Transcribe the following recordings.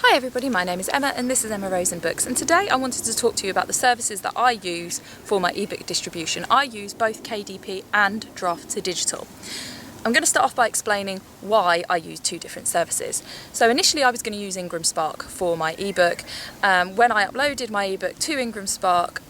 Hi everybody, my name is Emma and this is Emma Rosen Books, and today I wanted to talk to you about the services that I use for my ebook distribution. I use both KDP and Draft2Digital. I'm going to start off by explaining why I use two different services. So initially I was going to use Ingram Spark for my ebook. When I uploaded my ebook to Ingram Spark,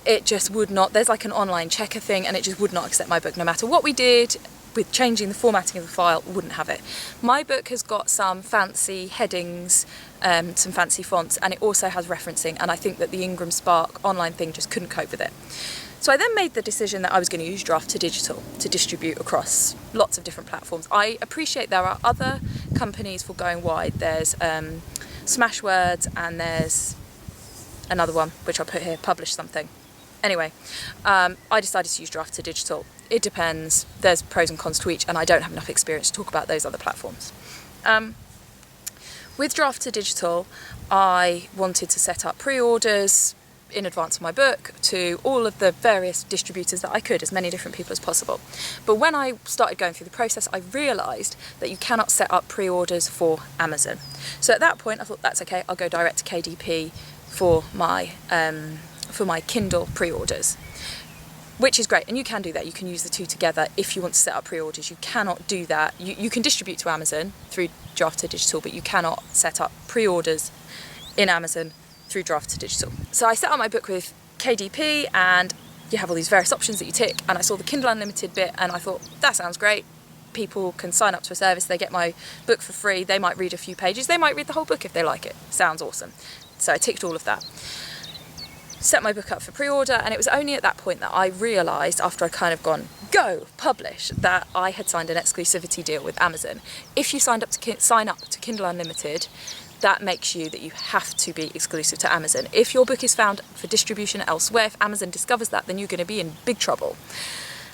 it just would not, there's like an online checker thing, and it just would not accept my book no matter what we did. With changing the formatting of the file, wouldn't have it. My book has got some fancy headings, some fancy fonts, and it also has referencing, and I think that the Ingram Spark online thing just couldn't cope with it. So I then made the decision that I was going to use Draft2Digital to distribute across lots of different platforms. I appreciate there are other companies for going wide. There's Smashwords, and there's another one which I'll put here, Publish Something. Anyway, I decided to use Draft2Digital. It depends, there's pros and cons to each, and I don't have enough experience to talk about those other platforms. With Draft2Digital, I wanted to set up pre-orders in advance of my book to all of the various distributors that I could, as many different people as possible. But when I started going through the process, I realised that you cannot set up pre-orders for Amazon. So at that point I thought, that's okay, I'll go direct to KDP for my Kindle pre-orders. Which is great, and you can do that. You can use the two together if you want to set up pre-orders. You cannot do that. You can distribute to Amazon through Draft2Digital, but you cannot set up pre-orders in Amazon through Draft2Digital. So I set up my book with KDP, and you have all these various options that you tick, and I saw the Kindle Unlimited bit, and I thought, that sounds great. People can sign up to a service, they get my book for free, they might read a few pages, they might read the whole book if they like it. Sounds awesome. So I ticked all of that. Set my book up for pre-order, and it was only at that point that I realised, after I'd kind of gone, go, publish, that I had signed an exclusivity deal with Amazon. If you sign up to Kindle Unlimited, that makes you that you have to be exclusive to Amazon. If your book is found for distribution elsewhere, if Amazon discovers that, then you're going to be in big trouble.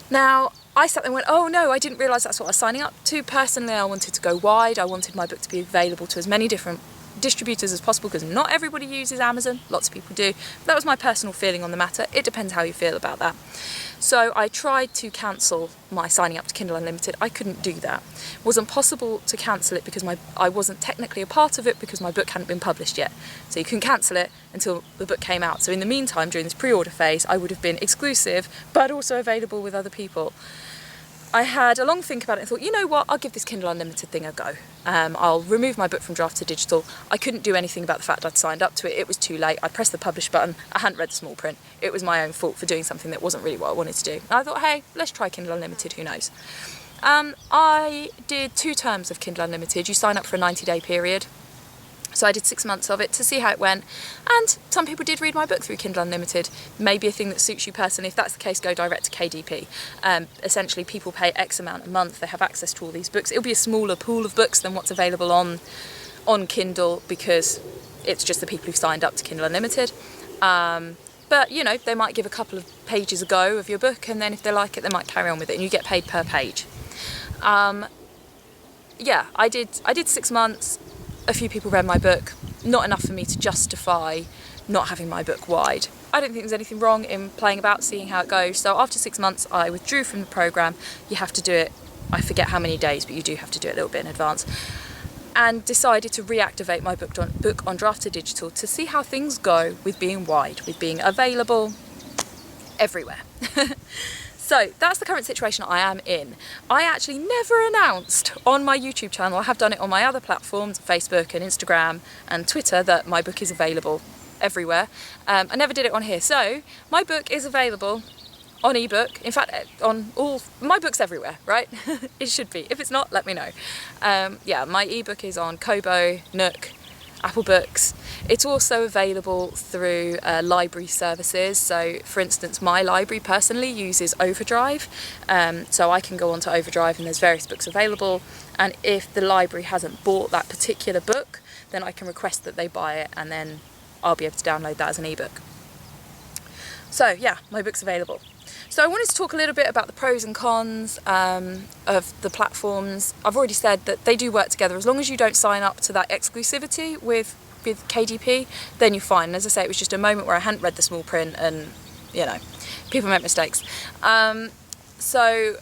Now, I sat there and went, oh no, I didn't realise that's what I was signing up to. Personally, I wanted to go wide. I wanted my book to be available to as many different distributors as possible, because not everybody uses Amazon, lots of people do. That was my personal feeling on the matter. It depends how you feel about that. So I tried to cancel my signing up to Kindle Unlimited. I couldn't do that. It wasn't possible to cancel it because I wasn't technically a part of it, because my book hadn't been published yet. So you couldn't cancel it until the book came out. So in the meantime, during this pre-order phase, I would have been exclusive but also available with other people. I had a long think about it and thought, you know what, I'll give this Kindle Unlimited thing a go. I'll remove my book from Draft2Digital. I couldn't do anything about the fact I'd signed up to it. It was too late. I pressed the publish button. I hadn't read the small print. It was my own fault for doing something that wasn't really what I wanted to do. And I thought, hey, let's try Kindle Unlimited, who knows. I did 2 terms of Kindle Unlimited. You sign up for a 90-day period. So I did 6 months of it to see how it went, and some people did read my book through Kindle Unlimited. Maybe a thing that suits you personally. If that's the case, go direct to KDP. Essentially, people pay X amount a month, they have access to all these books. It'll be a smaller pool of books than what's available on Kindle, because it's just the people who've signed up to Kindle Unlimited. But, you know, they might give a couple of pages a go of your book, and then if they like it, they might carry on with it, and you get paid per page. Yeah, I did 6 months. A few people read my book, not enough for me to justify not having my book wide. I don't think there's anything wrong in playing about, seeing how it goes. So after 6 months, I withdrew from the programme. You have to do it, I forget how many days, but you do have to do it a little bit in advance. And decided to reactivate my book on Draft2Digital to see how things go with being wide, with being available everywhere. So that's the current situation I am in. I actually never announced on my YouTube channel, I have done it on my other platforms, Facebook and Instagram and Twitter, that my book is available everywhere. I never did it on here. So my book is available on ebook. In fact, on all, my book's everywhere, right? It should be. If it's not, let me know. Yeah, my ebook is on Kobo, Nook, Apple Books. It's also available through library services. So for instance, my library personally uses Overdrive, so I can go onto Overdrive and there's various books available, and if the library hasn't bought that particular book, then I can request that they buy it, and then I'll be able to download that as an ebook. So yeah, my book's available. So I wanted to talk a little bit about the pros and cons of the platforms. I've already said that they do work together. As long as you don't sign up to that exclusivity with KDP, then you're fine. And as I say, it was just a moment where I hadn't read the small print, and, you know, people make mistakes. So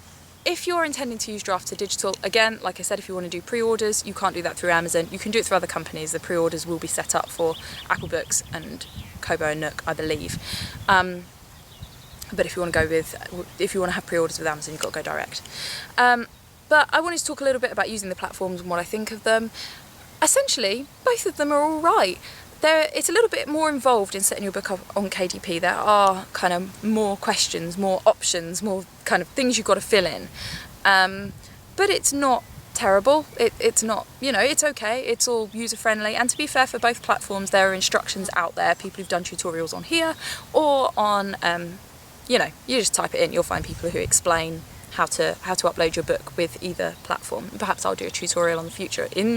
if you're intending to use Draft2Digital, again, like I said, if you want to do pre-orders, you can't do that through Amazon. You can do it through other companies. The pre-orders will be set up for Apple Books and Kobo and Nook, I believe. But if you want to have pre-orders with Amazon, you've got to go direct. But I wanted to talk a little bit about using the platforms and what I think of them. Essentially, both of them are all right. It's a little bit more involved in setting your book up on KDP. There are kind of more questions, more options, more kind of things you've got to fill in. But it's not terrible. It's not, it's okay. It's all user-friendly. And to be fair, for both platforms, there are instructions out there. People who've done tutorials on here or on, you just type it in. You'll find people who explain how to upload your book with either platform. Perhaps I'll do a tutorial in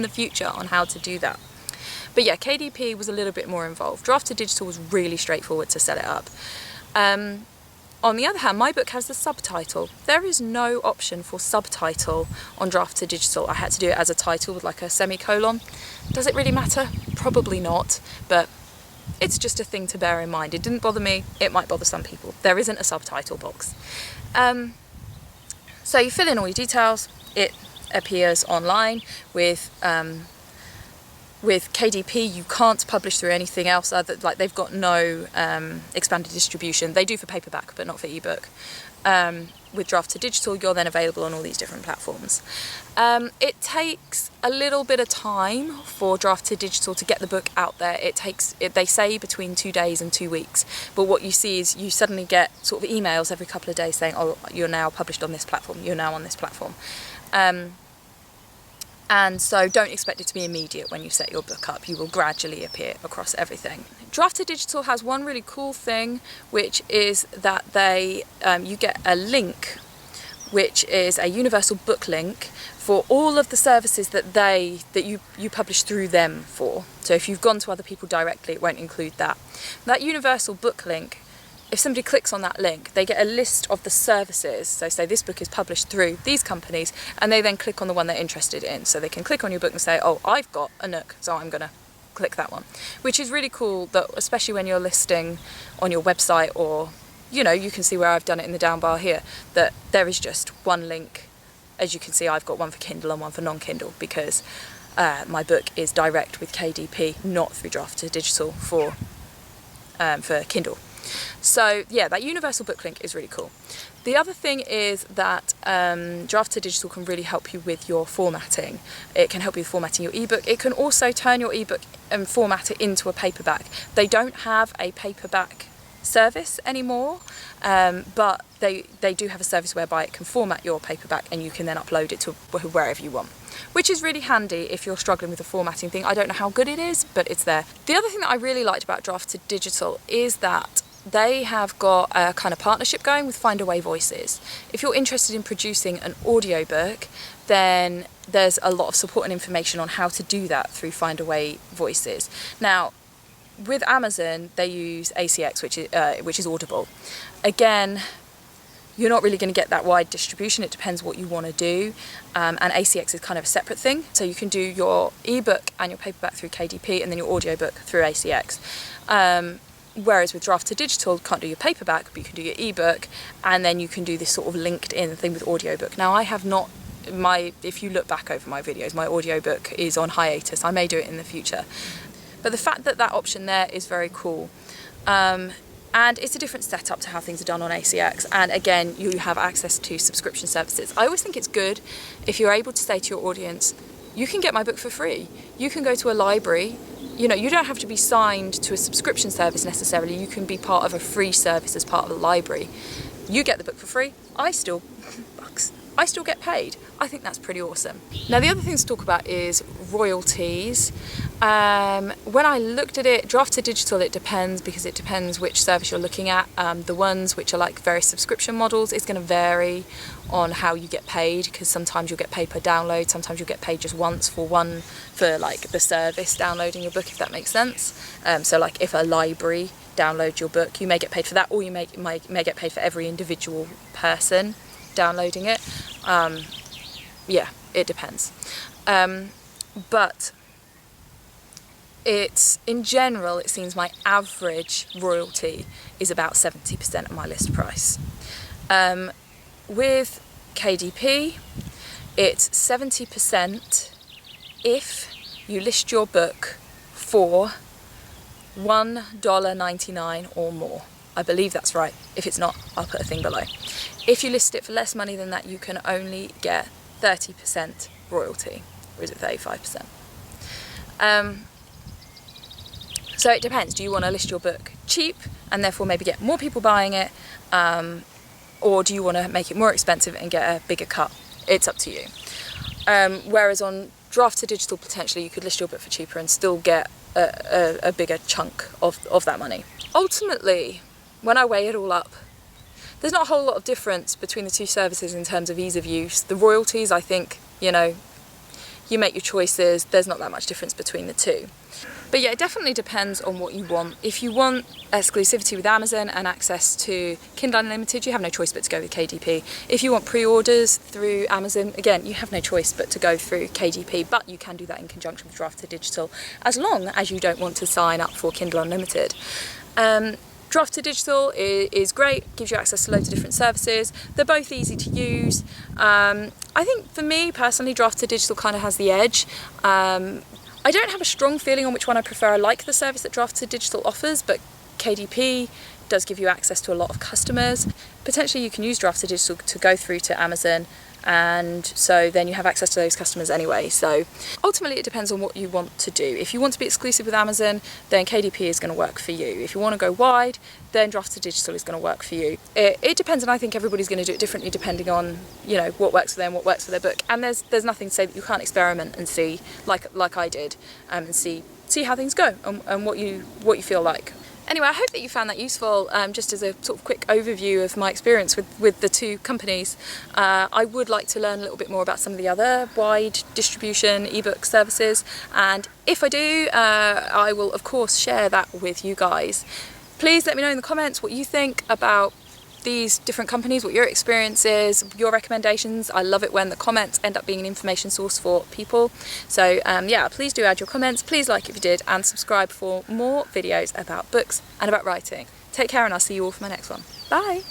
the future on how to do that. But yeah, KDP was a little bit more involved. Draft2Digital was really straightforward to set it up. On the other hand, my book has the subtitle. There is no option for subtitle on Draft2Digital. I had to do it as a title with like a semicolon. Does it really matter? Probably not, but it's just a thing to bear in mind. It didn't bother me. It might bother some people. There isn't a subtitle box. So you fill in all your details. It appears online. With KDP, you can't publish through anything else. They've got no expanded distribution. They do for paperback, but not for ebook. With Draft2Digital, you're then available on all these different platforms. It takes a little bit of time for Draft2Digital to get the book out there. They say between 2 days and 2 weeks, but what you see is you suddenly get sort of emails every couple of days saying, oh, you're now published on this platform, you're now on this platform. And so don't expect it to be immediate when you set your book up. You will gradually appear across everything. Draft2Digital has one really cool thing, which is that you get a link, which is a universal book link for all of the services that you publish through them for. So if you've gone to other people directly, it won't include that. That universal book link, if somebody clicks on that link, they get a list of the services. So say this book is published through these companies, and they then click on the one they're interested in. So they can click on your book and say, oh, I've got a Nook, so I'm going to click that one. Which is really cool, that especially when you're listing on your website, or, you can see where I've done it in the down bar here, that there is just one link. As you can see, I've got one for Kindle and one for non-Kindle, because my book is direct with KDP, not through Draft2Digital for Kindle. So yeah, that universal book link is really cool. The other thing is that Draft2Digital can really help you with your formatting. It can help you with formatting your ebook. It can also turn your ebook and format it into a paperback. They don't have a paperback service anymore, but they do have a service whereby it can format your paperback and you can then upload it to wherever you want, which is really handy if you're struggling with the formatting thing. I don't know how good it is, but it's there. The other thing that I really liked about Draft2Digital is that they have got a kind of partnership going with Findaway Voices. If you're interested in producing an audiobook, then there's a lot of support and information on how to do that through Findaway Voices. Now, with Amazon, they use ACX, which is Audible. Again, you're not really going to get that wide distribution. It depends what you want to do, and ACX is kind of a separate thing. So you can do your ebook and your paperback through KDP, and then your audiobook through ACX. Whereas with Draft2Digital, you can't do your paperback, but you can do your ebook, and then you can do this sort of linked in thing with audiobook. Now, I have not, if you look back over my videos, my audiobook is on hiatus. I may do it in the future. But the fact that option there is very cool. And it's a different setup to how things are done on ACX. And again, you have access to subscription services. I always think it's good if you're able to say to your audience, you can get my book for free. You can go to a library. You don't have to be signed to a subscription service necessarily. You can be part of a free service as part of the library. You get the book for free. I still get paid. I think that's pretty awesome. Now, the other thing to talk about is royalties. When I looked at it, Draft2Digital, it depends which service you're looking at. The ones which are like various subscription models, it's going to vary on how you get paid, because sometimes you'll get paid per download, sometimes you'll get paid just once for like the service downloading your book, if that makes sense. So like if a library downloads your book, you may get paid for that, or you may get paid for every individual person downloading it. Yeah, it depends. But in general, it seems my average royalty is about 70% of my list price. With KDP, it's 70% if you list your book for $1.99 or more. I believe that's right. If it's not, I'll put a thing below. If you list it for less money than that, you can only get 30% royalty, or is it 35%? So it depends. Do you want to list your book cheap and therefore maybe get more people buying it, or do you want to make it more expensive and get a bigger cut? It's up to you. Whereas on Draft2Digital, potentially you could list your book for cheaper and still get a bigger chunk of that money. Ultimately, when I weigh it all up, there's not a whole lot of difference between the two services in terms of ease of use. The royalties, I think, you make your choices, there's not that much difference between the two. But yeah, it definitely depends on what you want. If you want exclusivity with Amazon and access to Kindle Unlimited, you have no choice but to go with KDP. If you want pre-orders through Amazon, again, you have no choice but to go through KDP, but you can do that in conjunction with Draft2Digital, as long as you don't want to sign up for Kindle Unlimited. Draft2Digital is great, gives you access to loads of different services. They're both easy to use. I think for me personally, Draft2Digital kind of has the edge. I don't have a strong feeling on which one I prefer. I like the service that Draft2Digital offers, but KDP does give you access to a lot of customers. Potentially you can use Draft2Digital to go through to Amazon, and so then you have access to those customers anyway. So ultimately it depends on what you want to do. If you want to be exclusive with Amazon, then KDP is going to work for you. If you want to go wide, then Draft2Digital is going to work for you. It depends, and I think everybody's going to do it differently depending on what works for them, what works for their book. And there's nothing to say that you can't experiment and see, like I did, and see how things go and what you feel like. Anyway, I hope that you found that useful, just as a sort of quick overview of my experience with the two companies. I would like to learn a little bit more about some of the other wide distribution ebook services, and if I do, I will of course share that with you guys. Please let me know in the comments what you think about these different companies, what your experience is, your recommendations. I love it when the comments end up being an information source for people. So yeah, please do add your comments, please like if you did, and subscribe for more videos about books and about writing. Take care, and I'll see you all for my next one. Bye!